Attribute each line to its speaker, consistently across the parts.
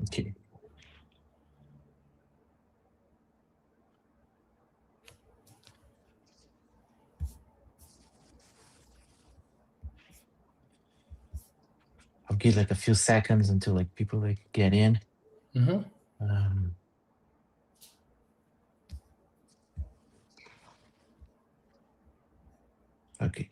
Speaker 1: Okay. I'll give like a few seconds until like people like get in.
Speaker 2: Mm-hmm.
Speaker 1: Um, okay,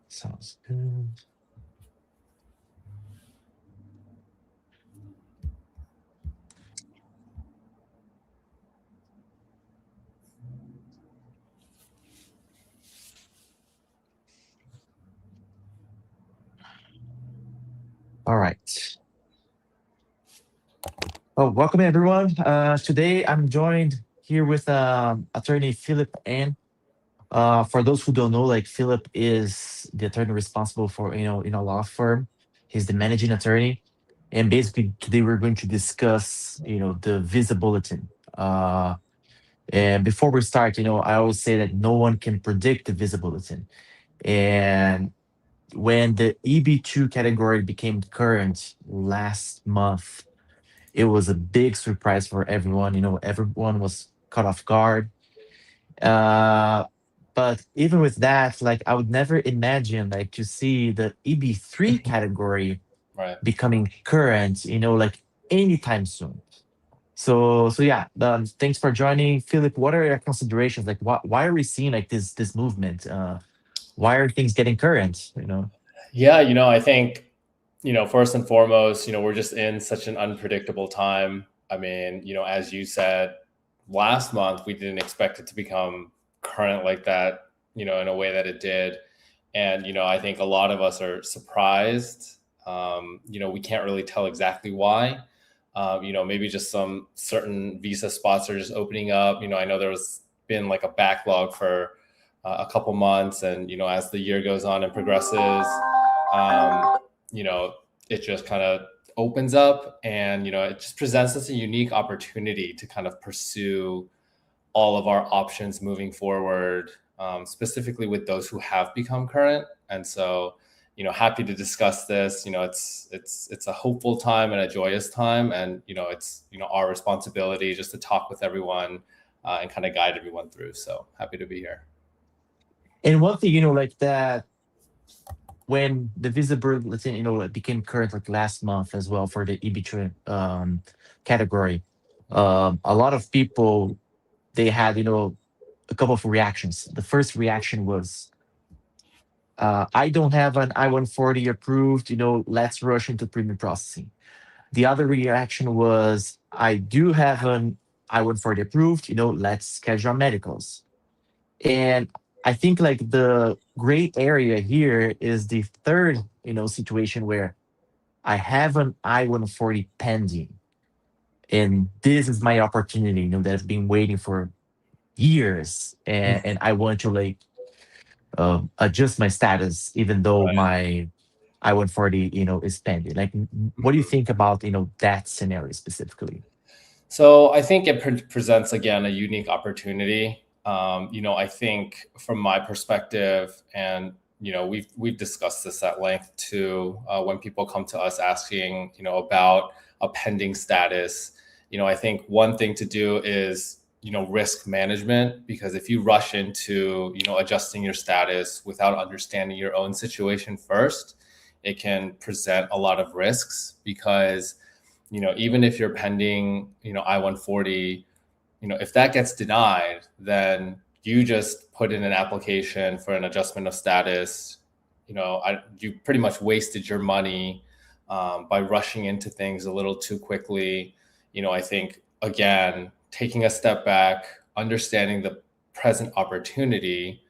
Speaker 1: sounds good. All right. Oh, welcome everyone. Today I'm joined here with attorney Philip N. For those who don't know, like Philip is the attorney responsible for in a law firm. He's the managing attorney, and basically today we're going to discuss the Visa Bulletin. And before we start, I always say that no one can predict the Visa Bulletin, and when the EB-2 category became current last month, it was a big surprise for everyone. Everyone was caught off guard. Uh, but even with that, like I would never imagine like to see the EB-3 category
Speaker 2: Right.
Speaker 1: becoming current, like anytime soon. So yeah, thanks for joining, Philip. What are your considerations? Like, why are we seeing like this movement? Why are things getting current?
Speaker 2: Yeah, I think, first and foremost, we're just in such an unpredictable time. I mean, as you said, last month we didn't expect it to become current like that, in a way that it did. And, I think a lot of us are surprised. We can't really tell exactly why. Maybe just some certain visa spots are just opening up. I know there was been like a backlog for a couple months, and as the year goes on and progresses, um, you know, it just kind of opens up, and it just presents us a unique opportunity to kind of pursue all of our options moving forward, specifically with those who have become current. And so, happy to discuss this. It's a hopeful time and a joyous time, and it's our responsibility just to talk with everyone and kind of guide everyone through. So happy to be here.
Speaker 1: And one thing, like that, when the Visa Bulletin, it became current like last month as well for the EB-3 category. A lot of people, they had, a couple of reactions. The first reaction was, I don't have an I-140 approved, let's rush into premium processing. The other reaction was, I do have an I-140 approved, let's schedule our medicals. And I think like the gray area here is the third, situation where I have an I-140 pending. And this is my opportunity, that I've been waiting for years. And I want to like adjust my status, even though
Speaker 2: Right.
Speaker 1: my I-140, is pending. Like, what do you think about, that scenario specifically?
Speaker 2: So I think it presents again a unique opportunity. I think from my perspective, and we've discussed this at length too. When people come to us asking, about a pending status, I think one thing to do is risk management, because if you rush into adjusting your status without understanding your own situation first, it can present a lot of risks. Because even if you're pending, I-140, if that gets denied, then you just put in an application for an adjustment of status. You pretty much wasted your money by rushing into things a little too quickly. I think, again, taking a step back, understanding the present opportunity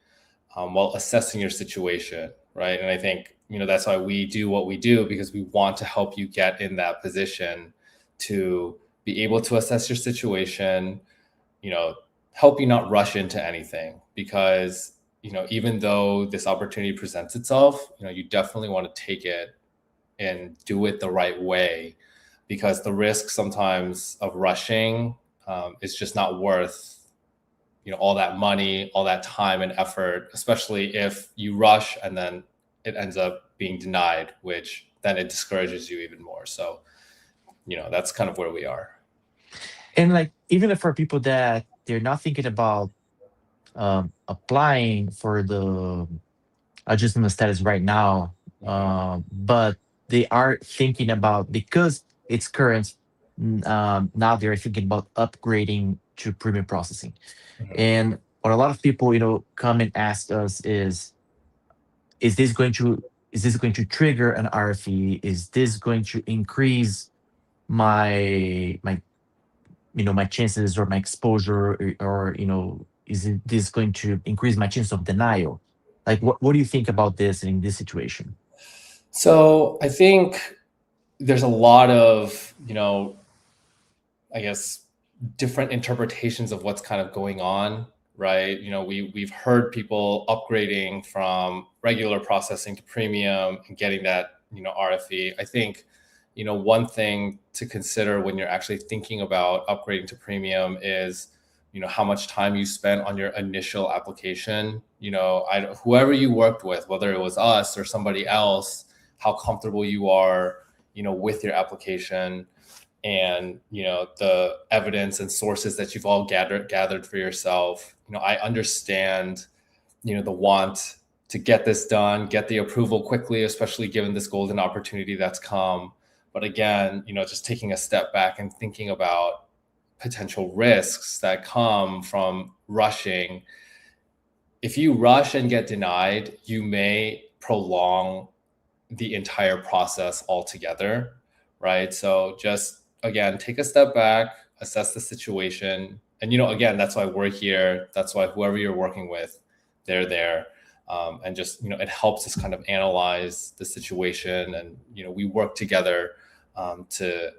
Speaker 2: while assessing your situation, right? And I think, that's why we do what we do, because we want to help you get in that position to be able to assess your situation, help you not rush into anything. Because, even though this opportunity presents itself, you definitely want to take it and do it the right way, because the risk sometimes of rushing is just not worth all that money, all that time and effort, especially if you rush and then it ends up being denied, which then it discourages you even more. So that's kind of where we are.
Speaker 1: And like even if for people that they're not thinking about applying for the adjustment status right now,
Speaker 2: Mhm.
Speaker 1: but they are thinking about because it's current. Now they're thinking about upgrading to premium processing.
Speaker 2: Mhm.
Speaker 1: And what a lot of people, come and ask us is this going to is this going to trigger an RFE? Is this going to increase my my chances or my exposure, or is this going to increase my chance of denial? Like what do you think about this in this situation?
Speaker 2: So I think there's a lot of, I guess, different interpretations of what's kind of going on, right? We've heard people upgrading from regular processing to premium and getting that, RFE. I think, one thing to consider when you're actually thinking about upgrading to premium is, how much time you spent on your initial application. Whoever you worked with, whether it was us or somebody else, how comfortable you are, with your application, and the evidence and sources that you've all gathered for yourself. I understand the want to get this done, get the approval quickly, especially given this golden opportunity that's come. But again, just taking a step back and thinking about potential risks that come from rushing. If you rush and get denied, you may prolong the entire process altogether, right? So just again, take a step back, assess the situation. And, again, that's why we're here. That's why whoever you're working with, they're there. And just, it helps us kind of analyze the situation. And, we work together to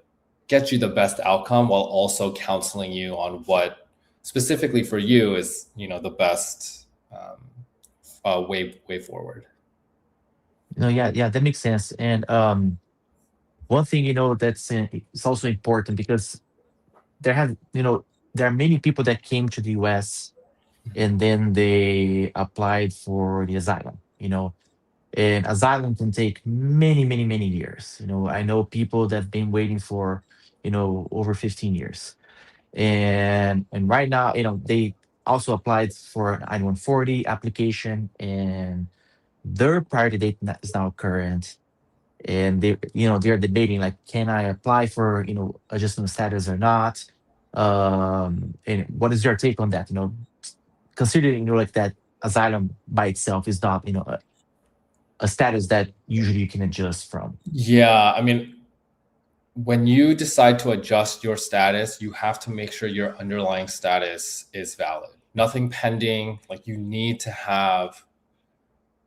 Speaker 2: get you the best outcome while also counseling you on what specifically for you is, the best way forward.
Speaker 1: No, yeah, that makes sense. And one thing that's it's also important because there have there are many people that came to the US and then they applied for the asylum. And asylum can take many, many, many years. I know people that have been waiting for over 15 years. And right now, they also applied for an I-140 application, and their priority date is now current. And they're debating, like, can I apply for adjustment status or not? And what is your take on that? Considering like that asylum by itself is not a status that usually you can adjust from.
Speaker 2: Yeah, I mean, when you decide to adjust your status, you have to make sure your underlying status is valid. Nothing pending, like you need to have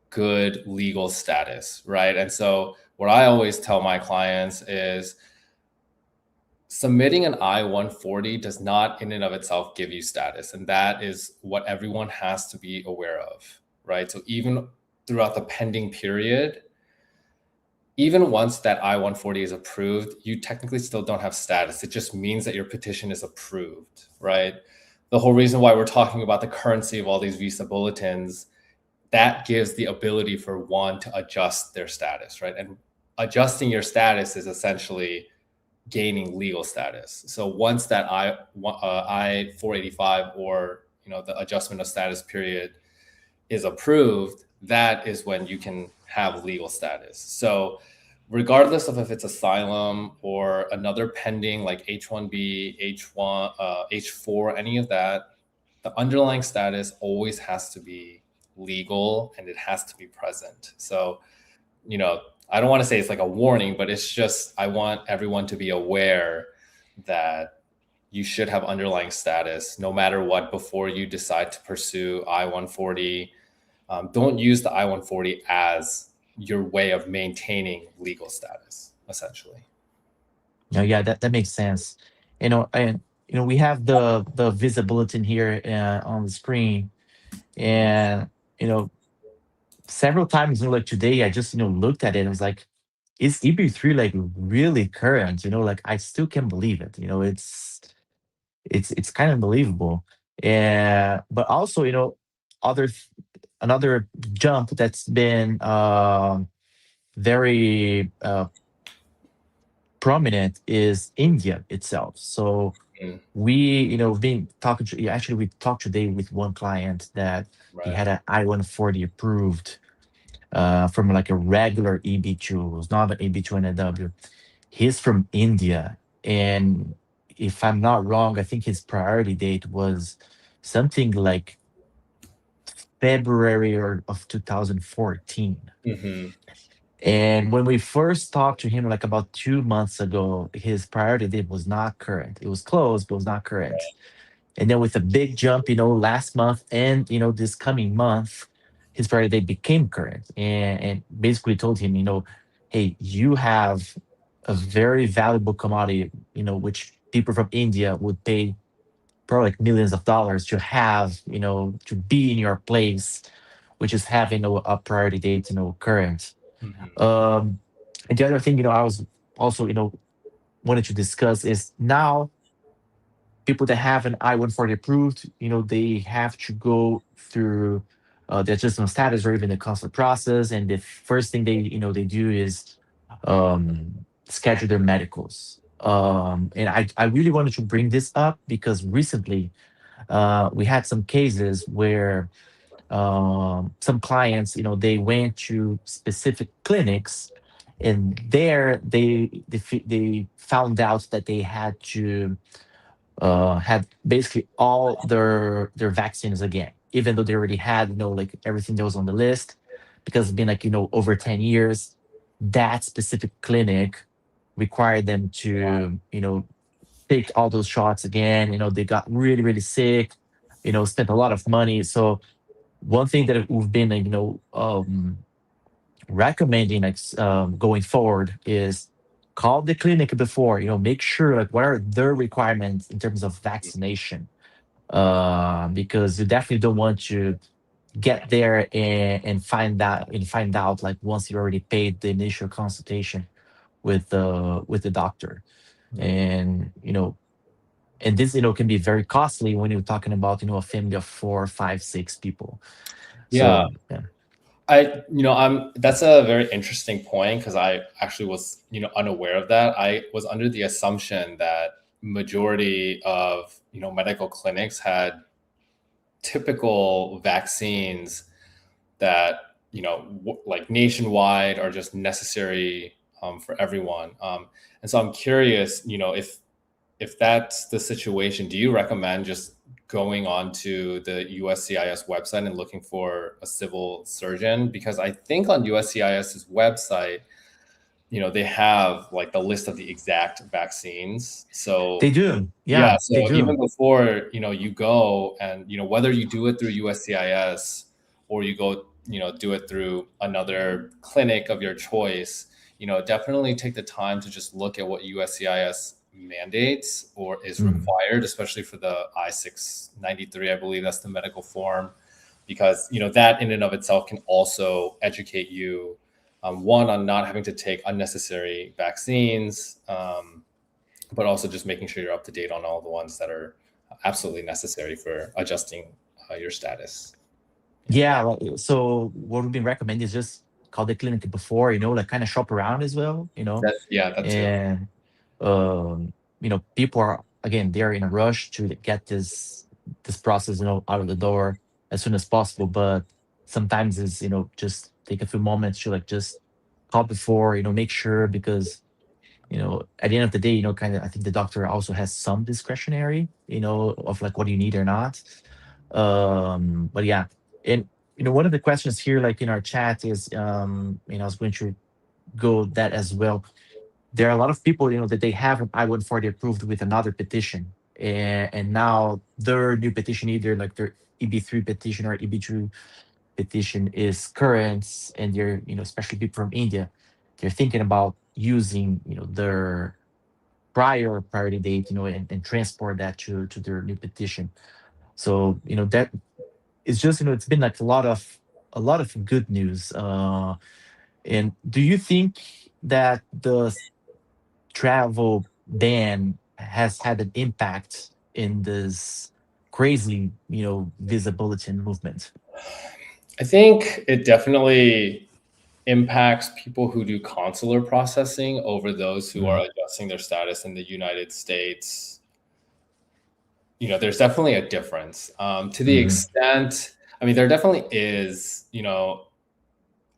Speaker 2: good legal status, right? And so what I always tell my clients is submitting an I-140 does not in and of itself give you status. And that is what everyone has to be aware of, right? So even throughout the pending period, even once that I-140 is approved, you technically still don't have status. It just means that your petition is approved, right? The whole reason why we're talking about the currency of all these visa bulletins, that gives the ability for one to adjust their status, right? And adjusting your status is essentially gaining legal status. So once that I-485 or the adjustment of status period is approved, that is when you can have legal status. So regardless of if it's asylum or another pending like H-1B, H-1, H-4, any of that, the underlying status always has to be legal and it has to be present. So, I don't want to say it's like a warning, but it's just, I want everyone to be aware that you should have underlying status no matter what before you decide to pursue I-140. Don't use the I-140 as your way of maintaining legal status, essentially.
Speaker 1: Yeah, that makes sense. And we have the visa bulletin here on the screen, and you know several times, like today, I just looked at it and was like, is EB-3 like really current? Like I still can't believe it. It's kind of unbelievable. And but also, other another jump that's been very prominent is India itself. So
Speaker 2: Mm,
Speaker 1: we, been talking to, yeah, actually, we talked today with one client that he
Speaker 2: right.
Speaker 1: had an I-140 approved from like a regular EB2. It was not an EB2 NW. He's from India. And if I'm not wrong, I think his priority date was something like February of 2014.
Speaker 2: Hmm.
Speaker 1: And when we first talked to him, like about 2 months ago, his priority date was not current. It was closed, but was not current. And then with a big jump, last month and this coming month, his priority date became current, and basically told him, hey, you have a very valuable commodity, which people from India would pay probably like millions of dollars to have, to be in your place, which is having a priority date, current.
Speaker 2: Hmm.
Speaker 1: Um, and the other thing, I was also, wanted to discuss is now people that have an I-140 approved, they have to go through the adjustment status or even the consular process. And the first thing they do is schedule their medicals. And I really wanted to bring this up because recently we had some cases where some clients, they went to specific clinics, and there they found out that they had basically all their vaccines again, even though they already had like everything that was on the list, because it's been like over 10 years. That specific clinic required them to take all those shots again. They got really really sick. Spent a lot of money. So one thing that we've been like, recommending like going forward is call the clinic before, make sure like what are their requirements in terms of vaccination, because you definitely don't want to get there and find out like once you already paid the initial consultation with the doctor. And and this can be very costly when you're talking about a family of 4, 5, 6 people.
Speaker 2: Yeah.
Speaker 1: So yeah.
Speaker 2: I'm that's a very interesting point because I actually was, unaware of that. I was under the assumption that majority of, medical clinics had typical vaccines that, like nationwide are just necessary for everyone. And so I'm curious, if that's the situation, do you recommend just going onto the USCIS website and looking for a civil surgeon? Because I think on USCIS's website, they have like the list of the exact vaccines.
Speaker 1: They
Speaker 2: So
Speaker 1: do.
Speaker 2: yeah,
Speaker 1: Yeah, they
Speaker 2: so even
Speaker 1: do.
Speaker 2: before, you go and, whether you do it through USCIS or you go, do it through another clinic of your choice, definitely take the time to just look at what USCIS mandates or is
Speaker 1: Mm.
Speaker 2: required, especially for the I-693, I believe that's the medical form, because, that in and of itself can also educate you, one, on not having to take unnecessary vaccines, but also just making sure you're up to date on all the ones that are absolutely necessary for adjusting your status.
Speaker 1: Yeah. So what we've been recommending is just call the clinic before, like kind of shop around as well,
Speaker 2: Yeah, that too.
Speaker 1: and people are again they're in a rush to get this process, out of the door as soon as possible. But sometimes it's just take a few moments to like just call before, make sure, because at the end of the day, kind of I think the doctor also has some discretionary, of like what do you need or not. But yeah. And one of the questions here, like in our chat, is I was going to go that as well. There are a lot of people, that they have an I-140 approved with another petition, and now their new petition, either like their EB-3 petition or EB-2 petition, is current, and they're, especially people from India, they're thinking about using, their prior priority date, and transport that to their new petition. So that it's just, it's been like a lot of good news. And do you think that the travel ban has had an impact in this crazy, visa bulletin movement?
Speaker 2: I think it definitely impacts people who do consular processing over those who are
Speaker 1: Mm,
Speaker 2: adjusting their status in the United States, there's definitely a difference. To the
Speaker 1: mhm,
Speaker 2: extent, I mean, there definitely is,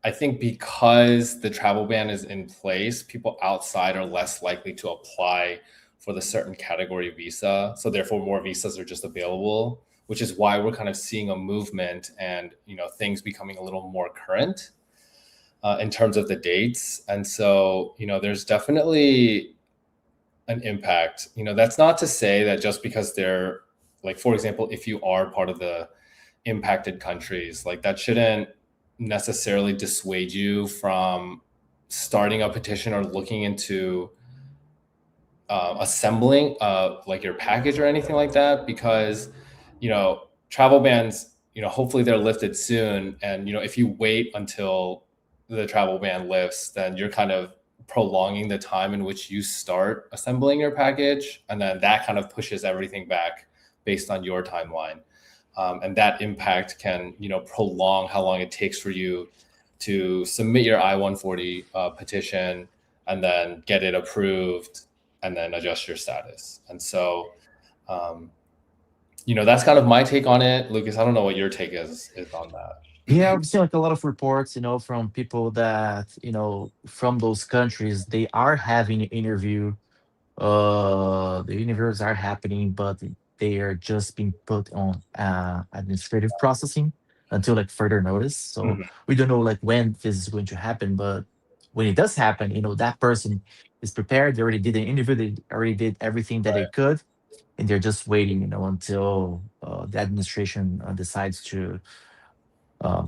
Speaker 2: I think because the travel ban is in place, people outside are less likely to apply for the certain category visa. So therefore more visas are just available, which is why we're kind of seeing a movement and, things becoming a little more current in terms of the dates. And so, there's definitely an impact. That's not to say that just because they're like, for example, if you are part of the impacted countries, like that shouldn't necessarily dissuade you from starting a petition or looking into assembling like your package or anything like that, because travel bans, hopefully they're lifted soon, and if you wait until the travel ban lifts, then you're kind of prolonging the time in which you start assembling your package, and then that kind of pushes everything back based on your timeline. And that impact can prolong how long it takes for you to submit your I-140 petition and then get it approved and then adjust your status. And so, um, that's kind of my take on it. Lucas, I don't know what your take is on that.
Speaker 1: yeah, I've seen like a lot of reports, from people that, from those countries, they are having an interview. The interviews are happening, but they are just being put on administrative processing until like further notice. So
Speaker 2: Mhm.
Speaker 1: we don't know like when this is going to happen, but when it does happen, that person is prepared. They already did the interview. They already did everything that they
Speaker 2: Right.
Speaker 1: could, and they're just waiting, until the administration decides to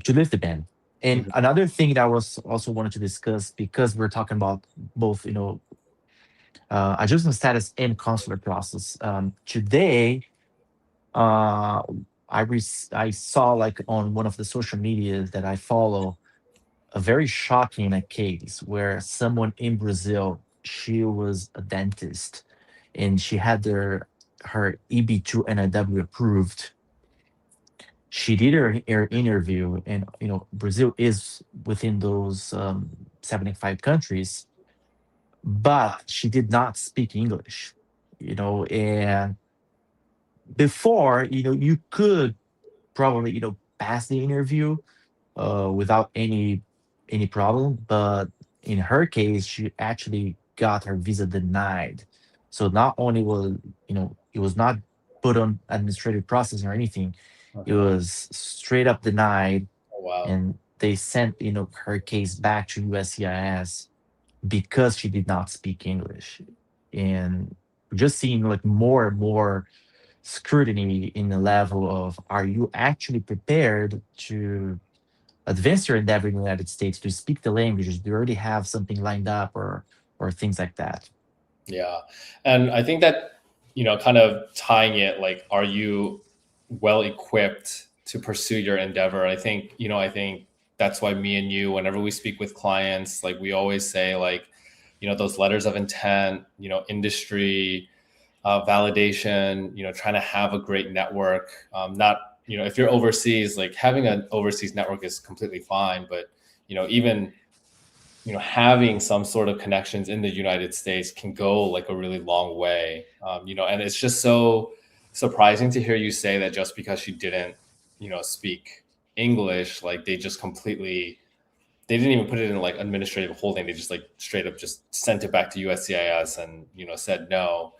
Speaker 1: lift the ban. And
Speaker 2: Mhm.
Speaker 1: another thing that I was also wanted to discuss, because we're talking about both, adjustment status and consular process. Today, uh, I saw like on one of the social medias that I follow a very shocking case where someone in Brazil, she was a dentist and she had her EB-2 NIW approved. She did her interview, and Brazil is within those 75 countries, but she did not speak English. And before, you could probably pass the interview without any problem, but in her case she actually got her visa denied. So not only was it was not put on administrative processing or anything, it
Speaker 2: Okay.
Speaker 1: was straight up denied,
Speaker 2: Oh, wow.
Speaker 1: and they sent her case back to USCIS because she did not speak English. And we're just seeing like more and more scrutiny in the level of, are you actually prepared to advance your endeavor in the United States, to speak the languages? Do you already have something lined up, or things like that?
Speaker 2: Yeah. And I think that, kind of tying it, like, are you well equipped to pursue your endeavor? I think that's why me and you, whenever we speak with clients, like we always say, like, those letters of intent, industry, validation, trying to have a great network. Not, if you're overseas, like having an overseas network is completely fine, but, even having some sort of connections in the United States can go like a really long way. And it's just so surprising to hear you say that just because she didn't, speak English, like they just completely, they didn't even put it in like administrative holding. They just like straight up just sent it back to USCIS and, said no,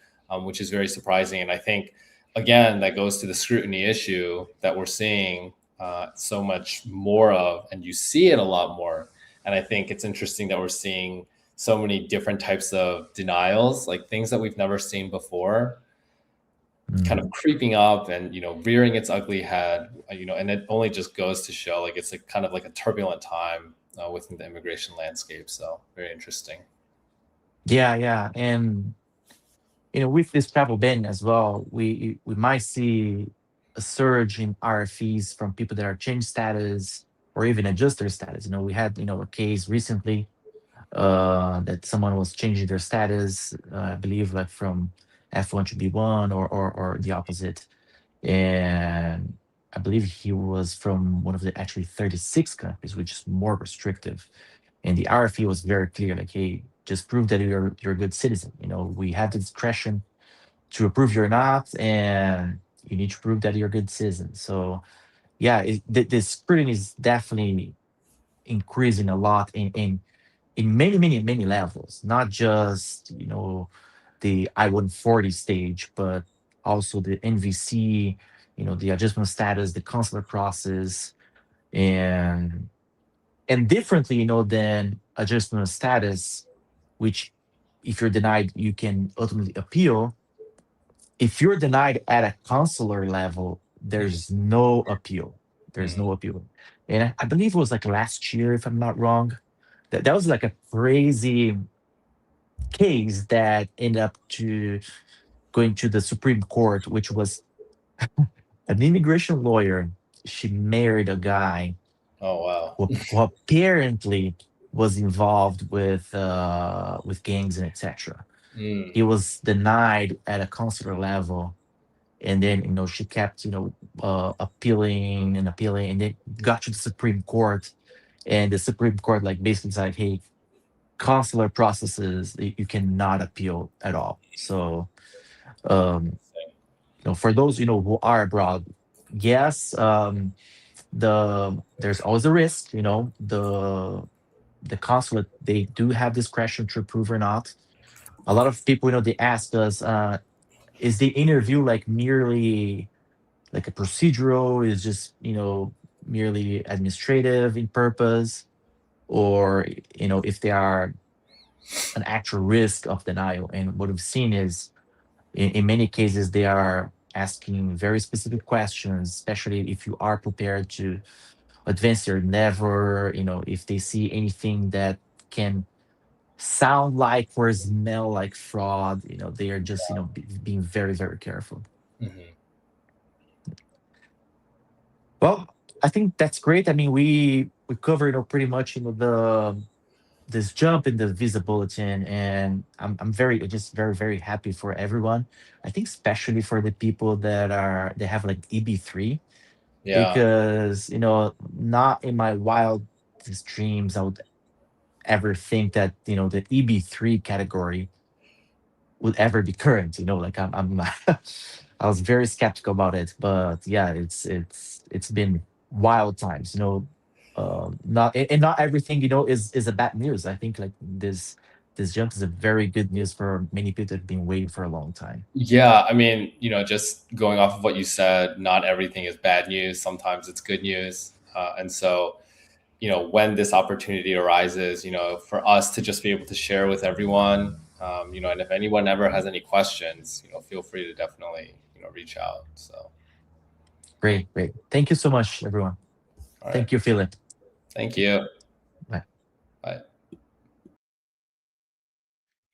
Speaker 2: which is very surprising. And I think, again, that goes to the scrutiny issue that we're seeing so much more of, and you see it a lot more. And I think it's interesting that we're seeing so many different types of denials, like things that we've never seen before, kind of
Speaker 1: Mm.
Speaker 2: creeping up and rearing its ugly head. And it only just goes to show like it's like kind of like a turbulent time within the immigration landscape. So very interesting.
Speaker 1: Yeah, yeah. And with this travel ban as well, we might see a surge in RFEs from people that are change status or even adjust their status. We had a case recently that someone was changing their status, I believe, like from F1 to B1, or the opposite. And I believe he was from one of the actually 36 countries, which is more restrictive. And the RFE was very clear, like, hey, just prove that you're a good citizen. We have the discretion to approve you or not, and you need to prove that you're a good citizen. So yeah, the scrutiny is definitely increasing a lot in many, many, many levels, not just the I-140 stage, but also the NVC, the adjustment status, the consular process, and differently, than adjustment status, which if you're denied, you can ultimately appeal. If you're denied at a consular level,
Speaker 2: Mhm.
Speaker 1: there's no appeal. There's
Speaker 2: Mhm.
Speaker 1: no appeal. And I believe it was like last year, if I'm not wrong, that was like a crazy case that ended up to going to the Supreme Court, which was an immigration lawyer. She married a guy
Speaker 2: Oh wow.
Speaker 1: who apparently was involved with gangs and etc.
Speaker 2: Mm.
Speaker 1: He was denied at a consular level, and then she kept appealing and appealing, and then got to the Supreme Court, and the Supreme Court like basically said, hey, consular processes you cannot appeal at all. So um for those who are abroad, yes, there's always a risk. The consulate, they do have discretion to approve or not. A lot of people, they ask us, is the interview like merely like a procedural, is just merely administrative in purpose, or if they are an actual risk of denial. And what we've seen is in many cases they are asking very specific questions, especially if you are prepared to advance your never, if they see anything that can sound like or smell like fraud, they are just being very, very careful.
Speaker 2: Mhm.
Speaker 1: Well, I think that's great. I mean, we covered pretty much the this jump in the visa bulletin, and I'm very, just very, very happy for everyone. I think especially for the people they have like EB-3,
Speaker 2: Yeah.
Speaker 1: because not in my wildest dreams I would ever think that the EB-3 category would ever be current. Like I'm I was very skeptical about it, but yeah, it's been wild times. Not and not everything is a bad news. I think like this jump is a very good news for many people that have been waiting for a long time.
Speaker 2: Yeah, I mean, just going off of what you said, not everything is bad news. Sometimes it's good news. And so, when this opportunity arises, for us to just be able to share with everyone, and if anyone ever has any questions, feel free to definitely, reach out. So,
Speaker 1: Great, great. Thank you so much, everyone.
Speaker 2: all right.
Speaker 1: Thank you, Philip.
Speaker 2: Thank you.